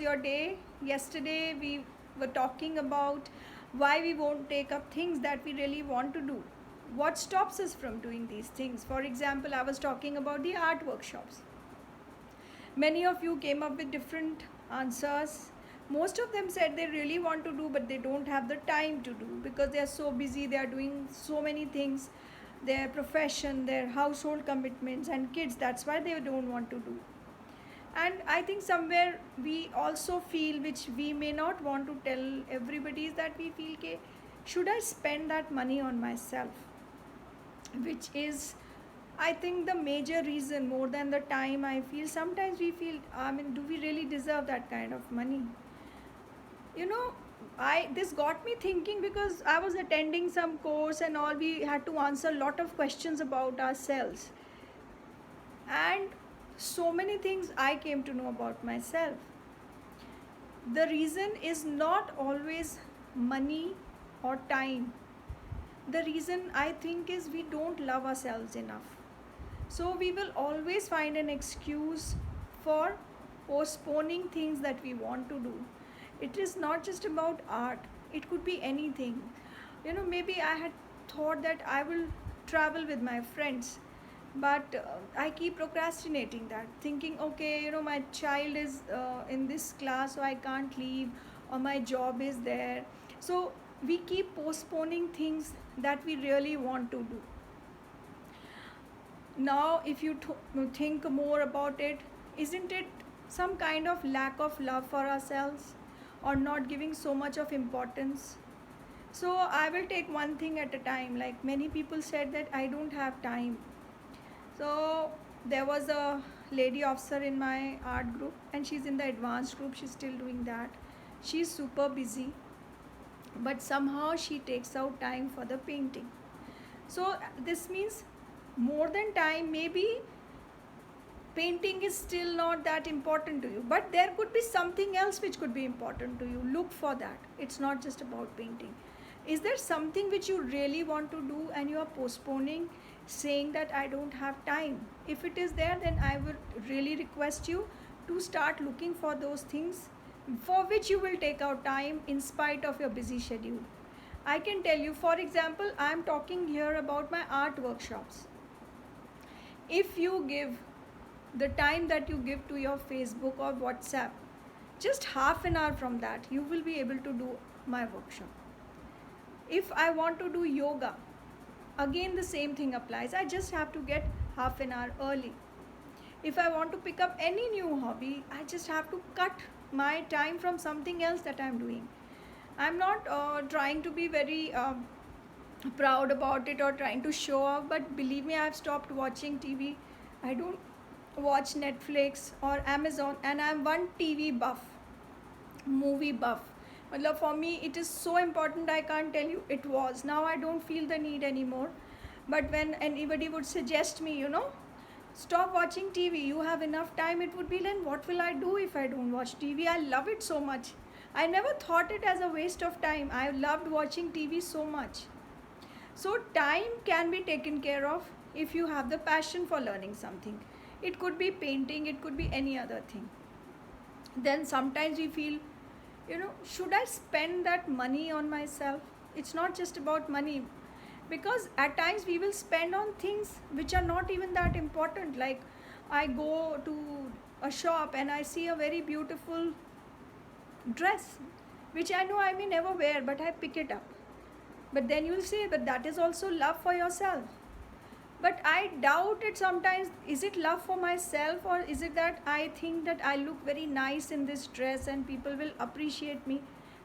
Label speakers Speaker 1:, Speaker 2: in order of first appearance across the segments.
Speaker 1: was your day? Yesterday we were talking about why we won't take up things that we really want to do. What stops us from doing these things? For example, I was talking about the art workshops. Many of you came up with different answers. Most of them said they really want to do, but they don't have the time to do because they are so busy, they are doing so many things, their profession, their household commitments, and kids. That's why they don't want to do. And I think somewhere we also feel, which we may not want to tell everybody, is that we feel, okay, should I spend that money on myself? Which is, I think, the major reason more than the time. I feel sometimes we feel, I mean, do we really deserve that kind of money? You know, I this got me thinking because I was attending some course and all. We had to answer a lot of questions about ourselves, and so many things I came to know about myself. The reason is not always money or time. The reason, I think, is we don't love ourselves enough. So we will always find an excuse for postponing things that we want to do. It is not just about art, it could be anything. Maybe I had thought that I will travel with my friends, but I keep procrastinating that, thinking, okay, my child is in this class, so I can't leave, or my job is there. So we keep postponing things that we really want to do. Now, if you think more about it, isn't it some kind of lack of love for ourselves, or not giving so much of importance? So I will take one thing at a time. Like, many people said that I don't have time. So there was a lady officer in my art group, and she's in the advanced group. She's still doing that. She's super busy, but somehow she takes out time for the painting. So this means, more than time, maybe painting is still not that important to you, but there could be something else which could be important to you. Look for that. It's not just about painting. Is there something which you really want to do and you are postponing, saying that I don't have time? If it is there, then I would really request you to start looking for those things for which you will take out time in spite of your busy schedule. I can tell you, for example, I am talking here about my art workshops. If you give the time that you give to your Facebook or WhatsApp, just half an hour from that, you will be able to do my workshop. If I want to do yoga, again the same thing applies. I just have to get half an hour early. If I want to pick up any new hobby, I just have to cut my time from something else that I'm doing. I'm not trying to be very proud about it or trying to show off, but believe me, I've stopped watching TV. I don't watch Netflix or Amazon, and I'm one TV buff, movie buff. For me, it is so important. I can't tell you. It was. Now I don't feel the need anymore. But when anybody would suggest me, stop watching TV, you have enough time, it would be, then what will I do if I don't watch TV? I love it so much. I never thought it as a waste of time. I loved watching TV so much. So time can be taken care of if you have the passion for learning something. It could be painting, it could be any other thing. Then sometimes we feel, should I spend that money on myself? It's not just about money, because at times we will spend on things which are not even that important. Like, I go to a shop and I see a very beautiful dress which I know I may never wear, but I pick it up. But then you'll say, but that is also love for yourself. But I doubt it sometimes. Is it love for myself, or is it that I think that I look very nice in this dress and people will appreciate me?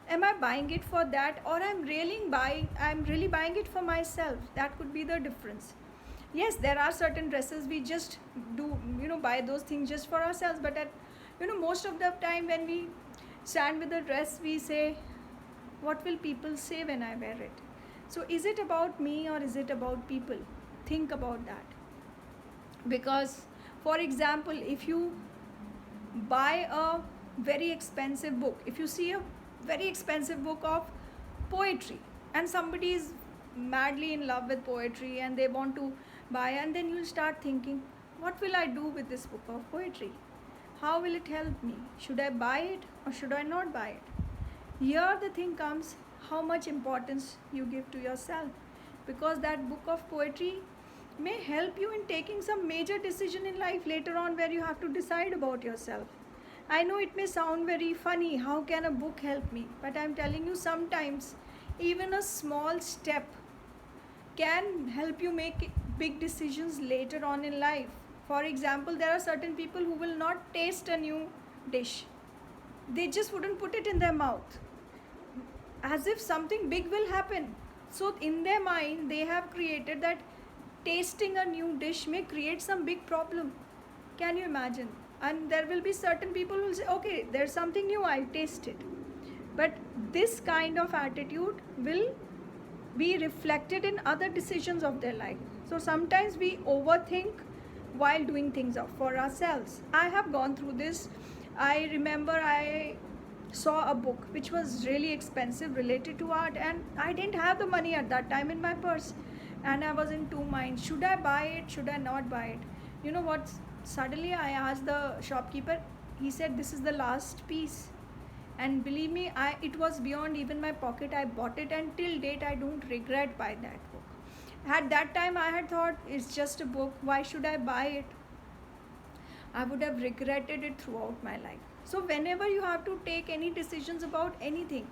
Speaker 1: Am I buying it for that, or I'm really buying it for myself? That could be the difference. Yes, there are certain dresses we just do, buy those things just for ourselves. But most of the time when we stand with the dress, we say, what will people say when I wear it? So is it about me or is it about people? Think about that. Because, for example, if you buy a very expensive book, if you see a very expensive book of poetry, and somebody is madly in love with poetry and they want to buy, and then you'll start thinking, what will I do with this book of poetry? How will it help me? Should I buy it or should I not buy it? Here the thing comes, how much importance you give to yourself, because that book of poetry may help you in taking some major decision in life later on where you have to decide about yourself. I know it may sound very funny, how can a book help me? But I'm telling you, sometimes even a small step can help you make big decisions later on in life. For example, there are certain people who will not taste a new dish. They just wouldn't put it in their mouth, as if something big will happen. So in their mind, they have created that tasting a new dish may create some big problem. Can you imagine? And there will be certain people who will say, okay, there's something new, I'll taste it. But this kind of attitude will be reflected in other decisions of their life. So sometimes we overthink while doing things for ourselves. I have gone through this. I remember I saw a book which was really expensive related to art, and I didn't have the money at that time in my purse, and I was in two minds, should I buy it, should I not buy it? You know what, suddenly I asked the shopkeeper. He said this is the last piece, and believe me, it was beyond even my pocket. I bought it, and till date I don't regret buying that book. At that time I had thought it's just a book, why should I buy it? I would have regretted it throughout my life. So whenever you have to take any decisions about anything,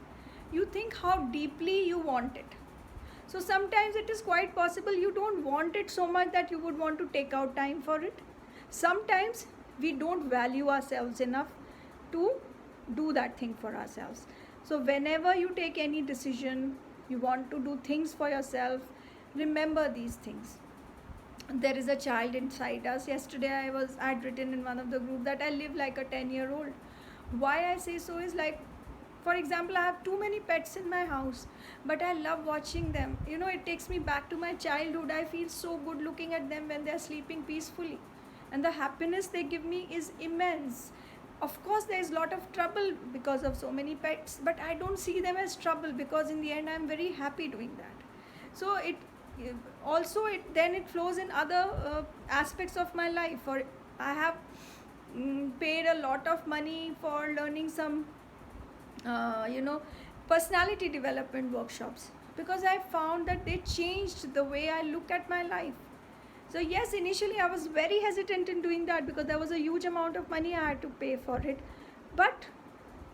Speaker 1: you think how deeply you want it. So sometimes it is quite possible you don't want it so much that you would want to take out time for it. Sometimes we don't value ourselves enough to do that thing for ourselves. So whenever you take any decision, you want to do things for yourself, remember these things. There is a child inside us. Yesterday I'd written in one of the group that I live like a 10-year-old. Why I say so is, like, for example, I have too many pets in my house, but I love watching them. You know, it takes me back to my childhood. I feel so good looking at them when they're sleeping peacefully, and the happiness they give me is immense. Of course there is a lot of trouble because of so many pets, but I don't see them as trouble, because in the end I'm very happy doing that. So it also it flows in other aspects of my life. For I have paid a lot of money for learning some personality development workshops, because I found that they changed the way I look at my life. So yes, initially I was very hesitant in doing that because there was a huge amount of money I had to pay for it. But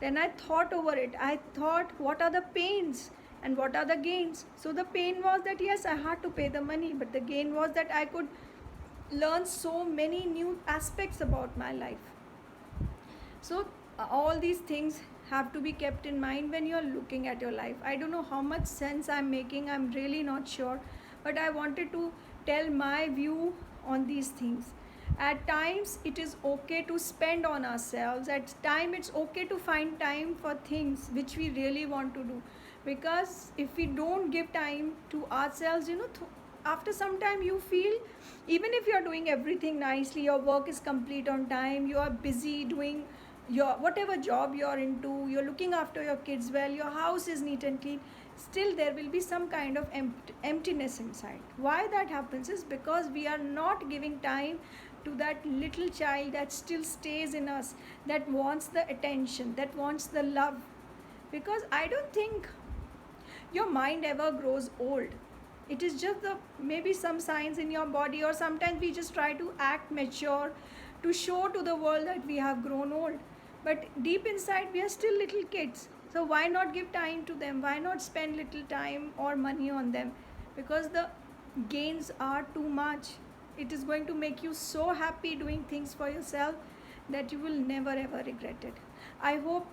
Speaker 1: then I thought over it. I thought, what are the pains and what are the gains? So the pain was that yes, I had to pay the money, but the gain was that I could learn so many new aspects about my life. So all these things have to be kept in mind when you're looking at your life. I don't know how much sense I'm making, I'm really not sure, but I wanted to tell my view on these things. At times it is okay to spend on ourselves. At times it's okay to find time for things which we really want to do, because if we don't give time to ourselves, after some time you feel, even if you're doing everything nicely, your work is complete on time, you are busy doing your whatever job you're into, you're looking after your kids well, your house is neat and clean, still there will be some kind of emptiness inside. Why that happens is because we are not giving time to that little child that still stays in us, that wants the attention, that wants the love. Because I don't think your mind ever grows old. It is just maybe some signs in your body, or sometimes we just try to act mature to show to the world that we have grown old. But deep inside we are still little kids. So why not give time to them? Why not spend little time or money on them? Because the gains are too much. It is going to make you so happy doing things for yourself that you will never ever regret it. I hope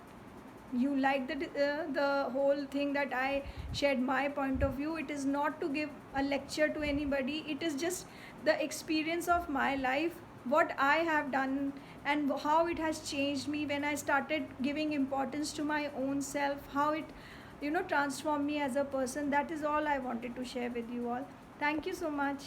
Speaker 1: you like the whole thing that I shared my point of view. It is not to give a lecture to anybody. It is just the experience of my life, what I have done and how it has changed me when I started giving importance to my own self, how it transformed me as a person. That is all I wanted to share with you all. Thank you so much.